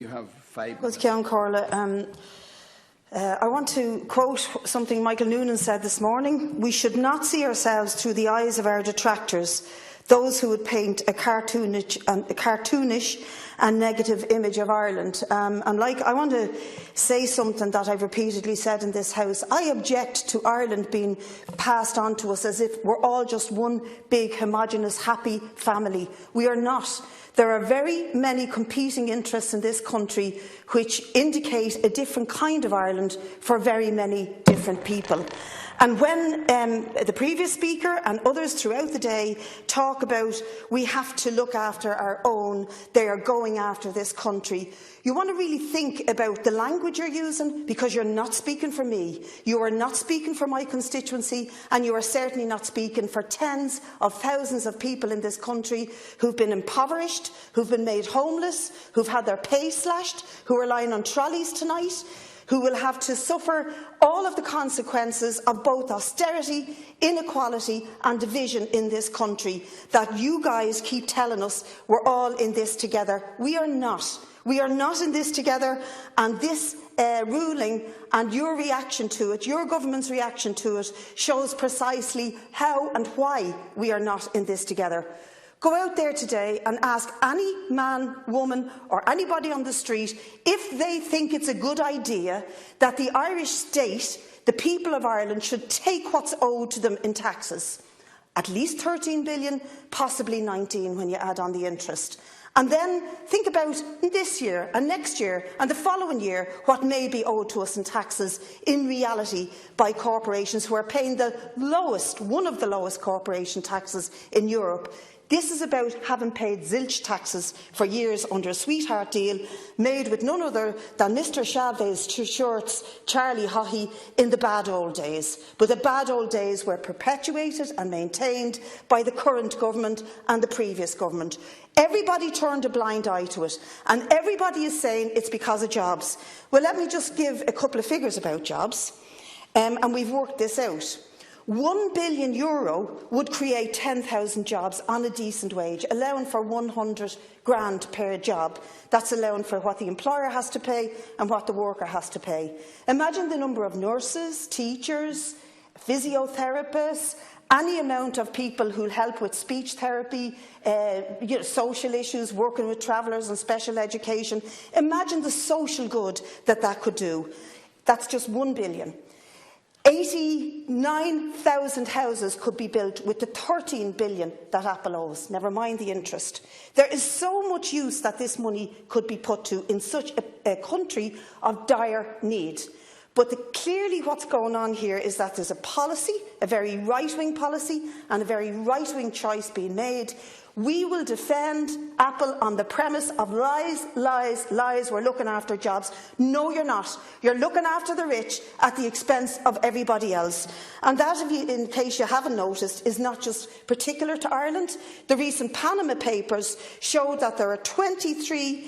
You have 5 minutes. I want to quote something Michael Noonan said this morning. We should not see ourselves through the eyes of our detractors, those who would paint a cartoonish and negative image of Ireland. I want to say something that I've repeatedly said in this House. I object to Ireland being passed on to us as if we're all just one big, homogenous, happy family. We are not. There are very many competing interests in this country which indicate a different kind of Ireland for very many different people. And when the previous speaker and others throughout the day talk about we have to look after our own, they are going after this country, you want to really think about the language you're using, because you're not speaking for me, you are not speaking for my constituency, and you are certainly not speaking for tens of thousands of people in this country who've been impoverished, who've been made homeless, who've had their pay slashed, who are lying on trolleys tonight, who will have to suffer all of the consequences of both austerity, inequality and division in this country that you guys keep telling us we're all in this together. We are not. We are not in this together, and this ruling and your reaction to it, your government's reaction to it, shows precisely how and why we are not in this together. Go out there today and ask any man, woman or anybody on the street if they think it's a good idea that the Irish state, the people of Ireland, should take what's owed to them in taxes. At least 13 billion, possibly 19 when you add on the interest. And then think about this year and next year and the following year what may be owed to us in taxes in reality by corporations who are paying the lowest, one of the lowest corporation taxes in Europe. This is about having paid zilch taxes for years under a sweetheart deal made with none other than Mr Chavez Short's Charlie Haughey in the bad old days. But the bad old days were perpetuated and maintained by the current government and the previous government. Everybody turned a blind eye to it, and everybody is saying it's because of jobs. Well, let me just give a couple of figures about jobs, and we've worked this out. €1 billion would create 10,000 jobs on a decent wage, allowing for 100 grand per job. That's allowing for what the employer has to pay and what the worker has to pay. Imagine the number of nurses, teachers, physiotherapists, any amount of people who help with speech therapy, social issues, working with travellers and special education. Imagine the social good that that could do. That's just 1 billion. 89,000 houses could be built with the 13 billion that Apple owes, never mind the interest. There is so much use that this money could be put to in such a country of dire need. But clearly what's going on here is that there's a policy, a very right-wing policy, and a very right-wing choice being made. We will defend Apple on the premise of lies, lies, lies. We're looking after jobs. No, you're not. You're looking after the rich at the expense of everybody else. And that, in case you haven't noticed, is not just particular to Ireland. The recent Panama Papers showed that there are $23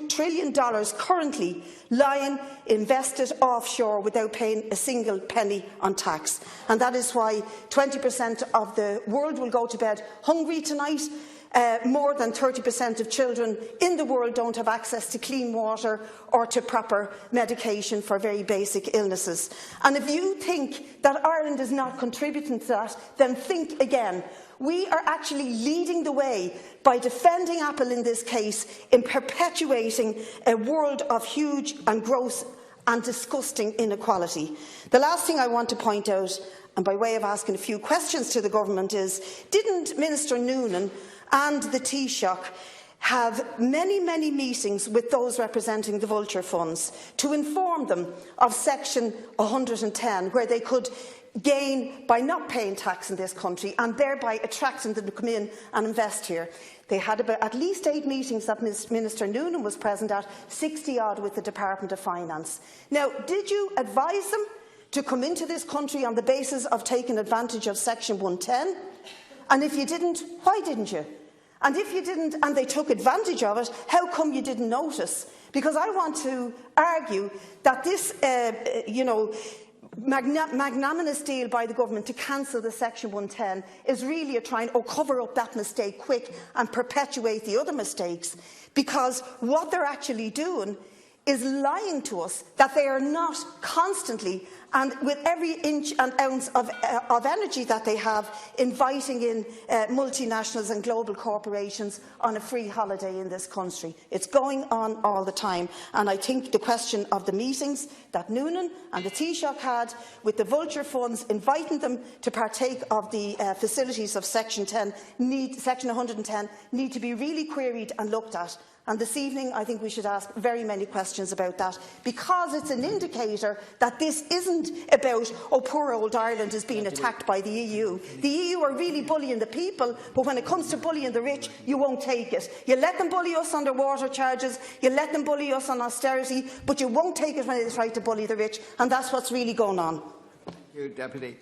trillion currently lying invested offshore without paying a single penny on tax. And that is why 20% of the world will go to bed hungry tonight. More than 30% of children in the world don't have access to clean water or to proper medication for very basic illnesses. And if you think that Ireland is not contributing to that, then think again. We are actually leading the way by defending Apple in this case in perpetuating a world of huge and gross and disgusting inequality. The last thing I want to point out, and by way of asking a few questions to the government, is didn't Minister Noonan and the Taoiseach have many, many meetings with those representing the Vulture funds to inform them of Section 110, where they could gain by not paying tax in this country and thereby attracting them to come in and invest here? They had about at least 8 meetings that Minister Noonan was present at, 60-odd with the Department of Finance. Now, did you advise them to come into this country on the basis of taking advantage of Section 110? And if you didn't, why didn't you? And if you didn't and they took advantage of it, how come you didn't notice? Because I want to argue that this, magnanimous deal by the government to cancel the Section 110 is really a trying to cover up that mistake quick and perpetuate the other mistakes, because what they're actually doing is lying to us that they are not constantly and with every inch and ounce of energy that they have inviting in multinationals and global corporations on a free holiday in this country. It's going on all the time, and I think the question of the meetings that Noonan and the Taoiseach had with the Vulture funds, inviting them to partake of the facilities of Section 110 need to be really queried and looked at. And this evening, I think we should ask very many questions about that, because it's an indicator that this isn't about, oh, poor old Ireland is being attacked by the EU. The EU are really bullying the people, but when it comes to bullying the rich, you won't take it. You let them bully us on their water charges, you let them bully us on austerity, but you won't take it when they try to bully the rich, and that's what's really going on. Thank you, Deputy.